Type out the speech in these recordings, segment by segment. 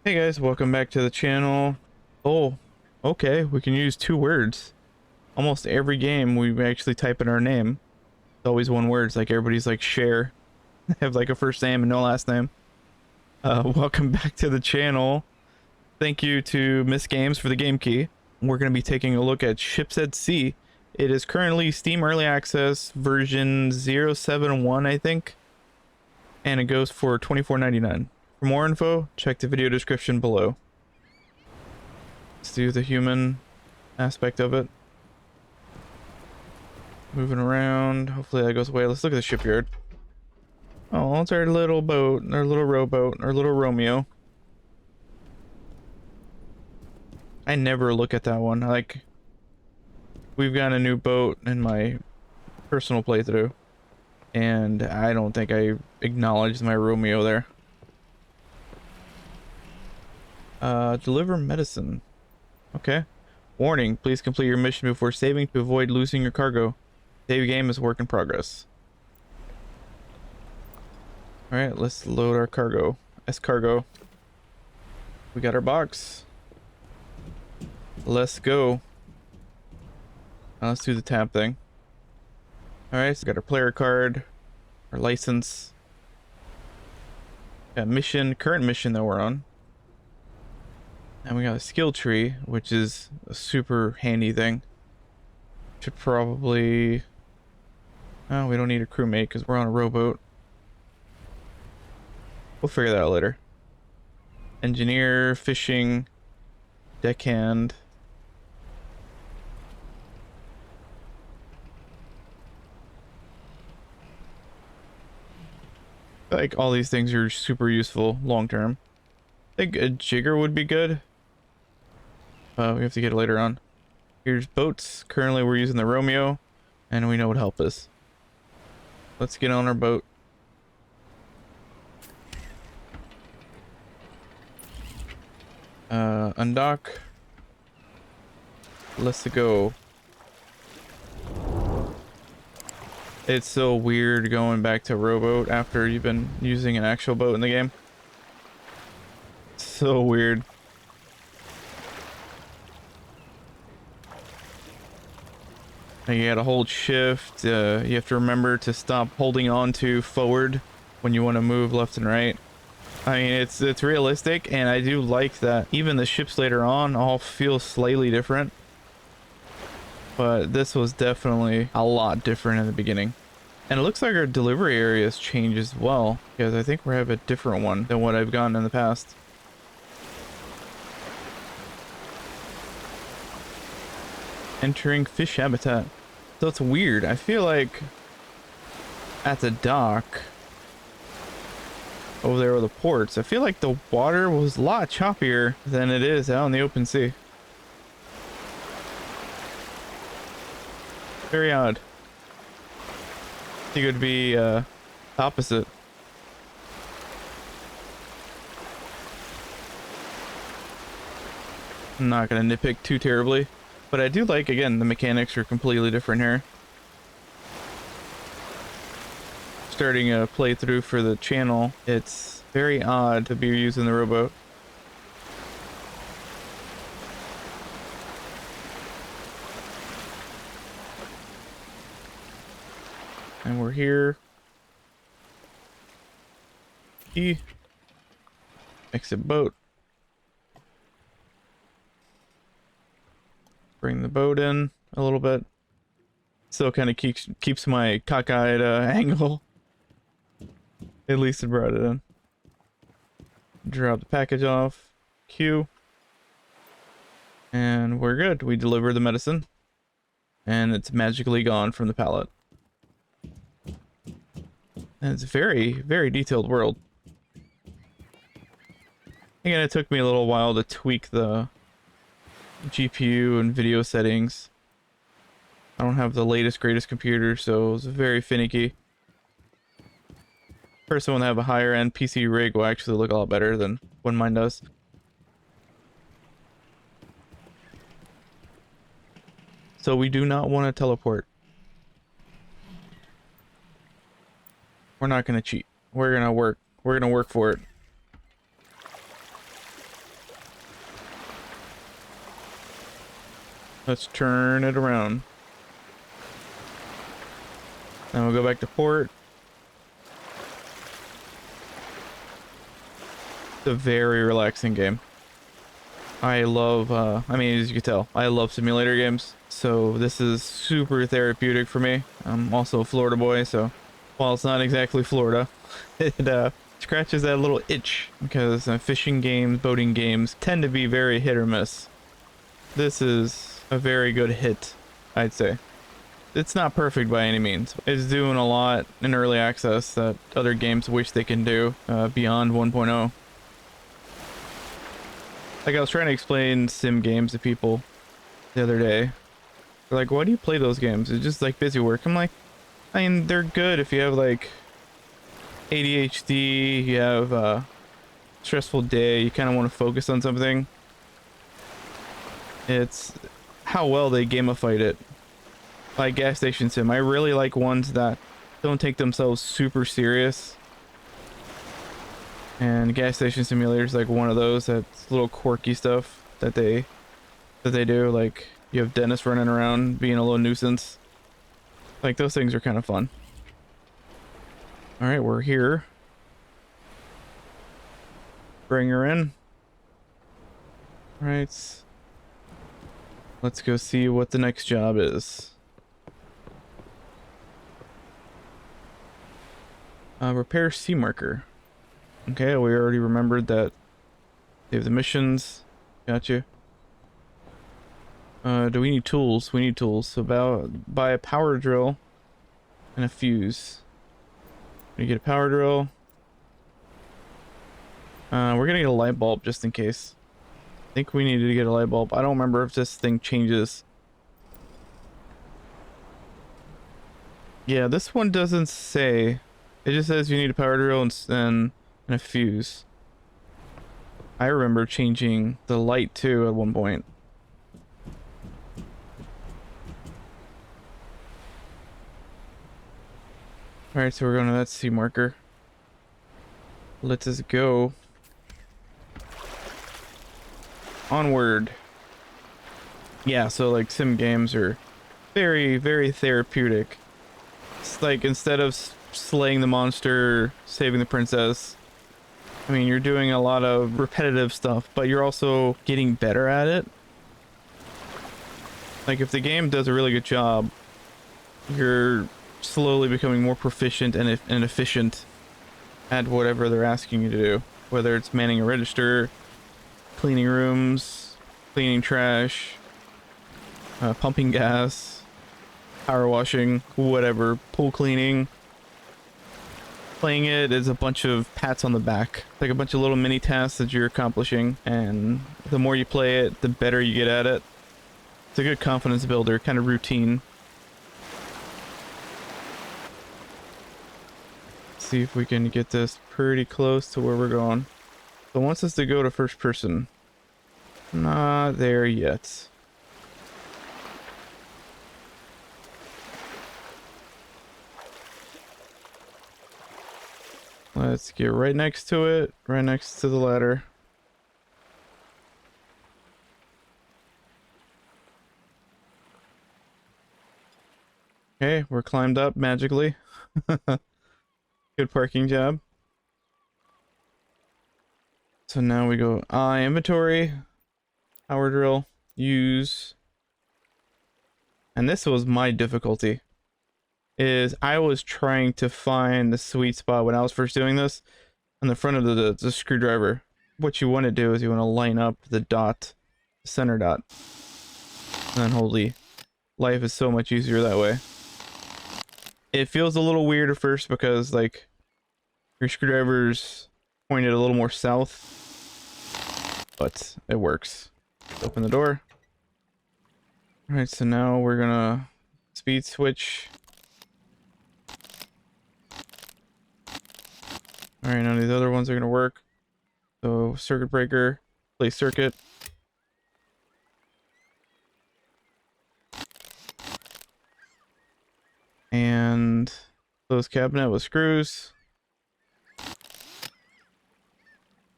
Hey guys, welcome back to the channel. Oh, okay, we can use two words. Almost every game we actually type in our name. It's always one word. It's like everybody's like share. Have like a first name and no last name. Welcome back to the channel. Thank you to Misc Games for the game key. We're going to be taking a look at Ships at Sea. It is currently Steam Early Access version 071, I think. And it goes for $24.99. For more info, check the video description below. Let's do the human aspect of it. Moving around. Hopefully that goes away. Let's look at the shipyard. Oh, it's our little boat, our little rowboat, our little Romeo. I never look at that one. Like, we've got a new boat in my personal playthrough, and I don't think I acknowledged my Romeo there. Deliver medicine. Okay. Warning, please complete your mission before saving to avoid losing your cargo. Save game is work in progress. Alright, let's load our cargo. S-cargo. We got our box. Let's go. Now let's do the tab thing. Alright, so we got our player card, our license. Got mission, current mission that we're on. And we got a skill tree, which is a super handy thing. Should probably... Oh, we don't need a crewmate because we're on a rowboat. We'll figure that out later. Engineer, fishing, deckhand. Like, all these things are super useful long term. I think a jigger would be good. We have to get it later on. Here's boats. Currently we're using the Romeo, and we know what help is. Let's get on our boat. Undock. Let's go. It's so weird going back to rowboat after you've been using an actual boat in the game. So weird. And you gotta hold shift. You have to remember to stop holding on to forward when you want to move left and right. I mean, it's realistic, and I do like that even the ships later on all feel slightly different. But this was definitely a lot different in the beginning. And it looks like our delivery areas change as well, because I think we have a different one than what I've gotten in the past. Entering fish habitat. So it's weird. I feel like at the dock over there with the ports, I feel like the water was a lot choppier than it is out in the open sea. Very odd. I think it would be opposite. I'm not gonna nitpick too terribly, but I do like, again, the mechanics are completely different here. Starting a playthrough for the channel, it's very odd to be using the rowboat. And we're here. E. Exit boat. Bring the boat in a little bit. Still kind of keeps my cockeyed angle. At least it brought it in. Drop the package off. Q. And we're good. We deliver the medicine. And it's magically gone from the pallet. And it's a very, very detailed world. Again, it took me a little while to tweak the GPU and video settings. I don't have the latest, greatest computer, so it was very finicky. Person when they have a higher end PC rig will actually look a lot better than when mine does. So we do not want to teleport. We're not going to cheat. We're going to work. We're going to work for it. Let's turn it around. Then we'll go back to port. It's a very relaxing game. I love, I mean, as you can tell, I love simulator games. So this is super therapeutic for me. I'm also a Florida boy, so while it's not exactly Florida, it scratches that little itch because fishing games, boating games tend to be very hit or miss. This is a very good hit, I'd say. It's not perfect by any means. It's doing a lot in early access that other games wish they can do beyond 1.0. Like I was trying to explain sim games to people the other day. They're like, why do you play those games? It's just like busy work. I'm like, I mean, they're good if you have like ADHD, you have a stressful day, you kind of want to focus on something. It's how well they gamified it. Like gas station sim, I really like ones that don't take themselves super serious. And gas station simulator is like one of those that's little quirky stuff that they do. Like you have Dennis running around being a little nuisance. Like those things are kind of fun. All right, we're here. Bring her in. All right. Let's go see what the next job is. Repair sea marker. Okay, we already remembered that. Save the missions. Gotcha. Do we need tools? We need tools. So buy a power drill and a fuse. We get a power drill. We're gonna get a light bulb just in case. I think we needed to get a light bulb. I don't remember if this thing changes. Yeah, this one doesn't say. It just says you need a power drill and a fuse. I remember changing the light too at one point. Alright, so we're going to that sea marker. Let us go. Onward. Yeah, so like sim games are very, very therapeutic. It's like instead of slaying the monster, saving the princess, I mean, you're doing a lot of repetitive stuff, but you're also getting better at it. Like if the game does a really good job, you're slowly becoming more proficient and efficient at whatever they're asking you to do. Whether it's manning a register, cleaning rooms, cleaning trash, pumping gas, power washing, whatever, pool cleaning. Playing it is a bunch of pats on the back, like a bunch of little mini tasks that you're accomplishing, and the more you play it, the better you get at it. It's a good confidence builder, kind of routine. Let's see if we can get this pretty close to where we're going. So it wants us to go to first person. Not there yet. Let's get right next to it, right next to the ladder. Okay, we're climbed up magically. Good parking job. So now we go inventory, power drill, use. And this was my difficulty. Is I was trying to find the sweet spot when I was first doing this on the front of the screwdriver. What you want to do is you want to line up the dot, the center dot. And then holy, life is so much easier that way. It feels a little weird at first because like your screwdriver's pointed a little more south, but it works. Open the door. All right, so now we're gonna speed switch. All right, none of these other ones are gonna work. So circuit breaker, play circuit. And close cabinet with screws. So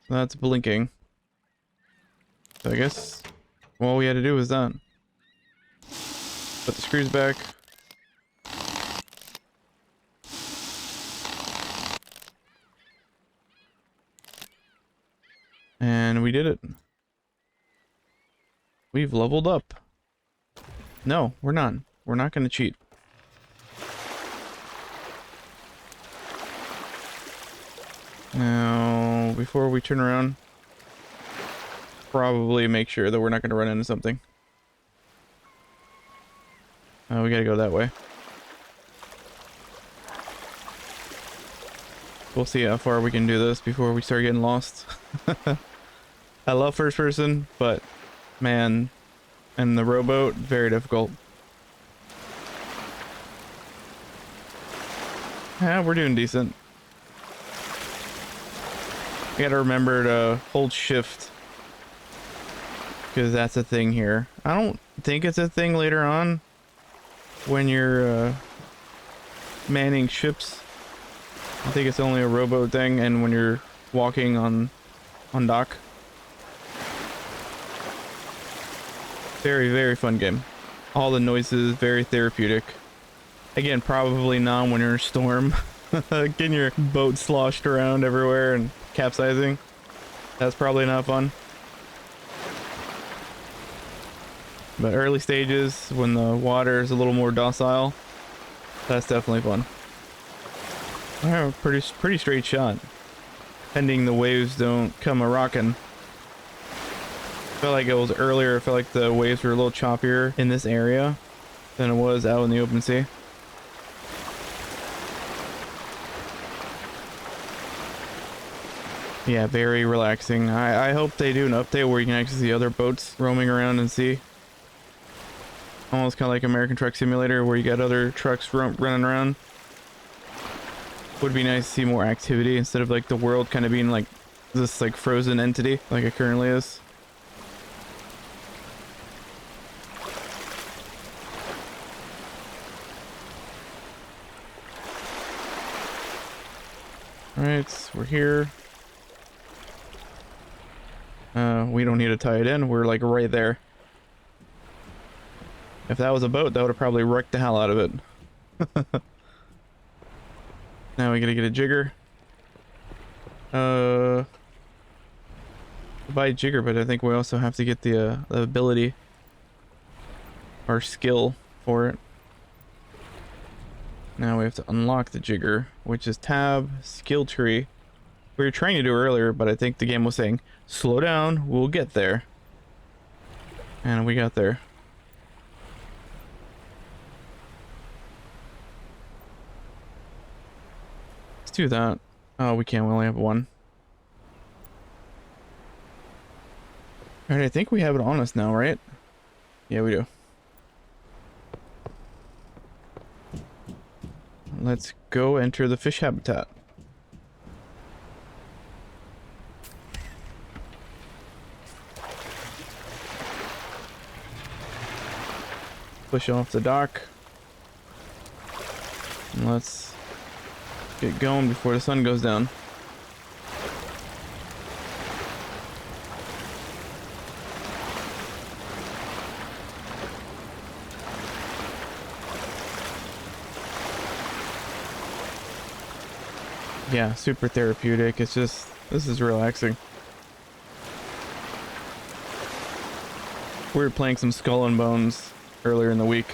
that's blinking. So I guess all we had to do was that. Put the screws back. And we did it. We've leveled up. No, we're not. We're not going to cheat. Now, before we turn around, probably make sure that we're not going to run into something. We got to go that way. We'll see how far we can do this before we start getting lost. I love first person, but man, and the rowboat, very difficult. Yeah, we're doing decent. You gotta remember to hold shift, because that's a thing here. I don't think it's a thing later on when you're manning ships. I think it's only a rowboat thing, and when you're walking on dock. Very, very fun game. All the noises, very therapeutic. Again, probably not when you're in a storm. Getting your boat sloshed around everywhere and capsizing. That's probably not fun. But early stages, when the water is a little more docile, that's definitely fun. Alright, pretty straight shot. Pending the waves don't come a-rockin'. Felt like it was earlier, I felt like the waves were a little choppier in this area than it was out in the open sea. Yeah, very relaxing. I hope they do an update where you can actually see other boats roaming around and sea. Almost kind of like American Truck Simulator, where you got other trucks running around. Would be nice to see more activity instead of like the world kind of being like this like frozen entity like it currently is. Alright, we're here. We don't need to tie it in, we're like right there. If that was a boat, that would have probably wrecked the hell out of it. Now we gotta get a jigger. Buy a jigger, but I think we also have to get the ability or skill for it. Now we have to unlock the jigger, which is tab, skill tree. We were trying to do earlier, but I think the game was saying, slow down, we'll get there. And we got there. Let's do that. Oh, we can't, we only have one. Alright, I think we have it on us now, right? Yeah, we do. Let's go enter the fish habitat. Push off the dock. And let's get going before the sun goes down. Yeah, super therapeutic. It's just, this is relaxing. We were playing some Skull and Bones earlier in the week.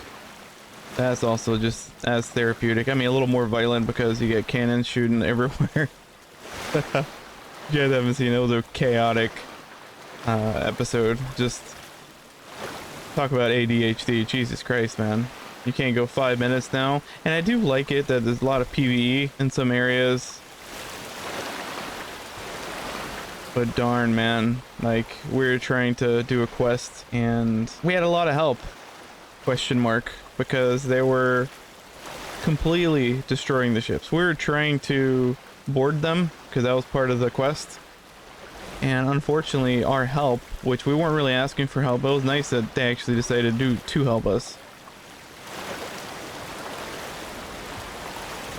That's also just as therapeutic. I mean, a little more violent because you get cannons shooting everywhere. You guys haven't seen it. It was a chaotic episode. Just talk about ADHD. Jesus Christ, man. You can't go 5 minutes now. And I do like it that there's a lot of PvE in some areas. But darn, man, like we're trying to do a quest and we had a lot of help, question mark, because they were completely destroying the ships. We were trying to board them because that was part of the quest. And unfortunately our help, which we weren't really asking for help, it was nice that they actually decided to help us.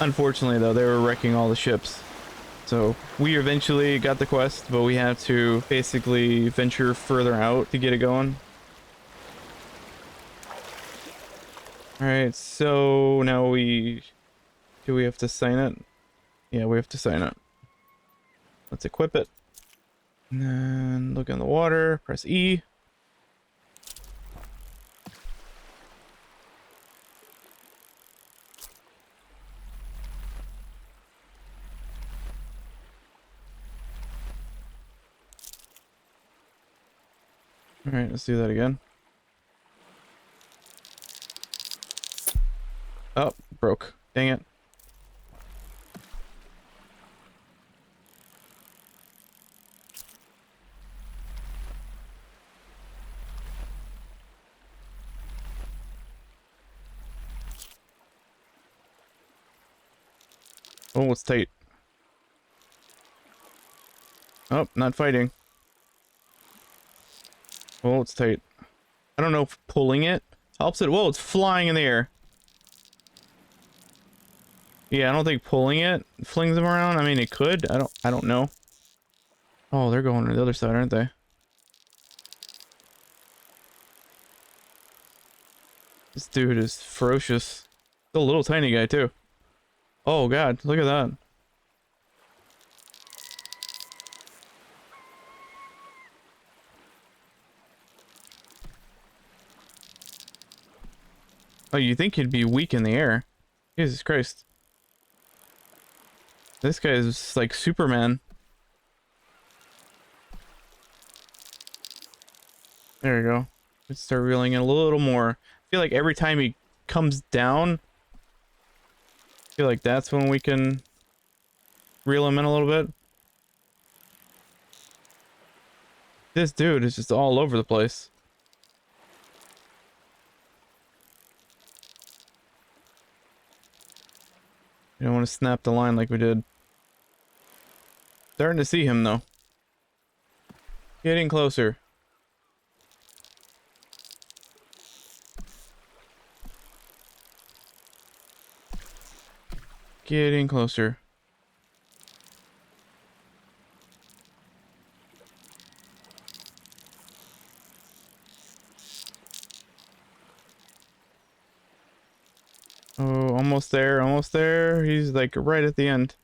Unfortunately though, they were wrecking all the ships. So we eventually got the quest, but we had to basically venture further out to get it going. All right, so now do we have to sign it? Yeah, we have to sign it. Let's equip it. And then look in the water, press E. All right, let's do that again. Oh, broke. Dang it. Oh, it's tight. Oh, not fighting. Oh, it's tight. I don't know if pulling it helps it. Whoa, it's flying in the air. Yeah, I don't think pulling it flings them around. I mean, it could. I don't know. Oh, they're going to the other side, aren't they? This dude is ferocious. He's a little tiny guy, too. Oh, God. Look at that. Oh, you think he'd be weak in the air. Jesus Christ. This guy is like Superman. There you go. Let's start reeling in a little more. I feel like every time he comes down, I feel like that's when we can reel him in a little bit. This dude is just all over the place. You don't want to snap the line like we did. Starting to see him though. Getting closer. Getting closer. Oh, almost there, almost there. He's like right at the end.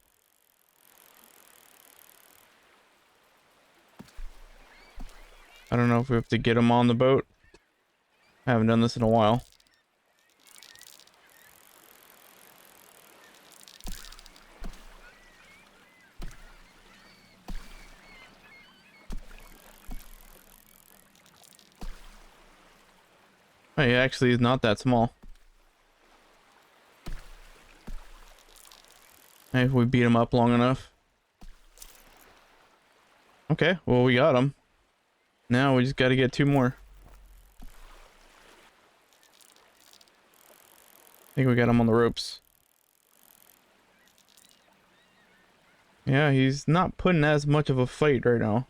I don't know if we have to get him on the boat. I haven't done this in a while. Oh, he actually is not that small. If we beat him up long enough. Okay, well we got him. Now we just got to get two more. I think we got him on the ropes. Yeah, he's not putting as much of a fight right now.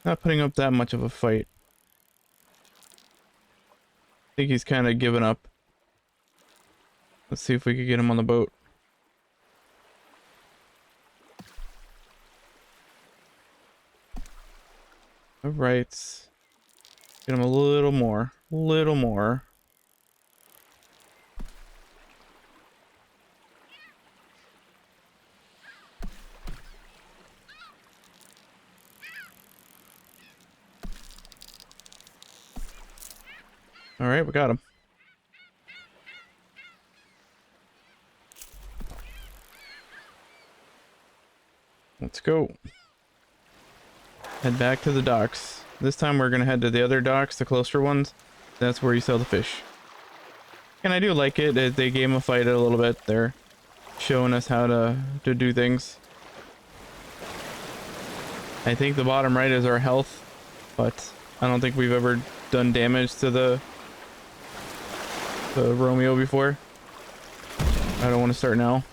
Not putting up that much of a fight. I think he's kind of given up. Let's see if we could get him on the boat. Alright. Get him a little more. A little more. Alright, we got him. Let's go. Head back to the docks. This time we're gonna head to the other docks, the closer ones. That's where you sell the fish. And I do like it. They gamify it a little bit. They're showing us how to do things. I think the bottom right is our health, but I don't think we've ever done damage to the Romeo before. I don't want to start now.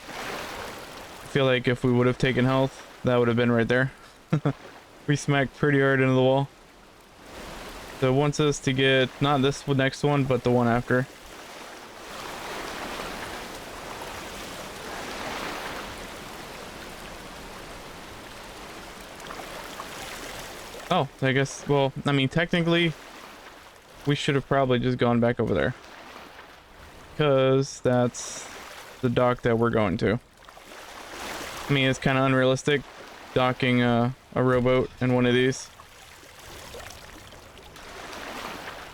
I feel like if we would have taken health, that would have been right there. We smacked pretty hard into the wall. So it wants us to get not this next one, but the one after. Oh, I guess, well, I mean, technically, we should have probably just gone back over there. Because that's the dock that we're going to. I mean, it's kind of unrealistic docking a rowboat in one of these.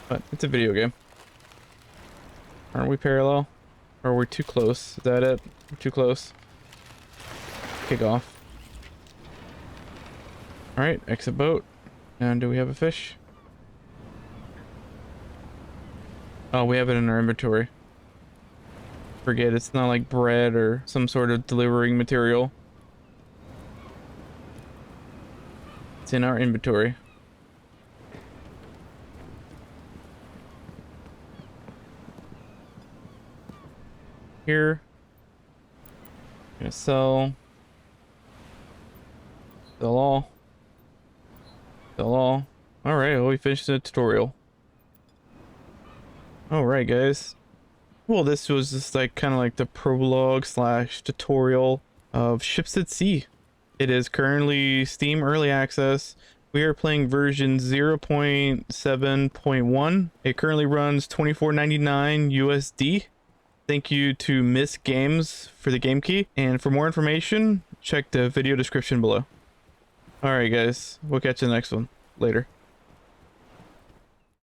But it's a video game. Aren't we parallel? Or are we too close? Is that it? We're too close. Kick off. Alright, exit boat. And do we have a fish? Oh, we have it in our inventory. Forget, it's not like bread or some sort of delivering material. It's in our inventory. Here. Gonna sell. Sell all. Sell all. Alright, well, we finished the tutorial. Alright, guys. Well, this was just like kind of like the prologue slash tutorial of Ships at Sea. It is currently Steam Early Access. We are playing version 0.7.1. It currently runs $24.99 USD. Thank you to Misc Games for the game key. And for more information, check the video description below. Alright guys, we'll catch you in the next one. Later.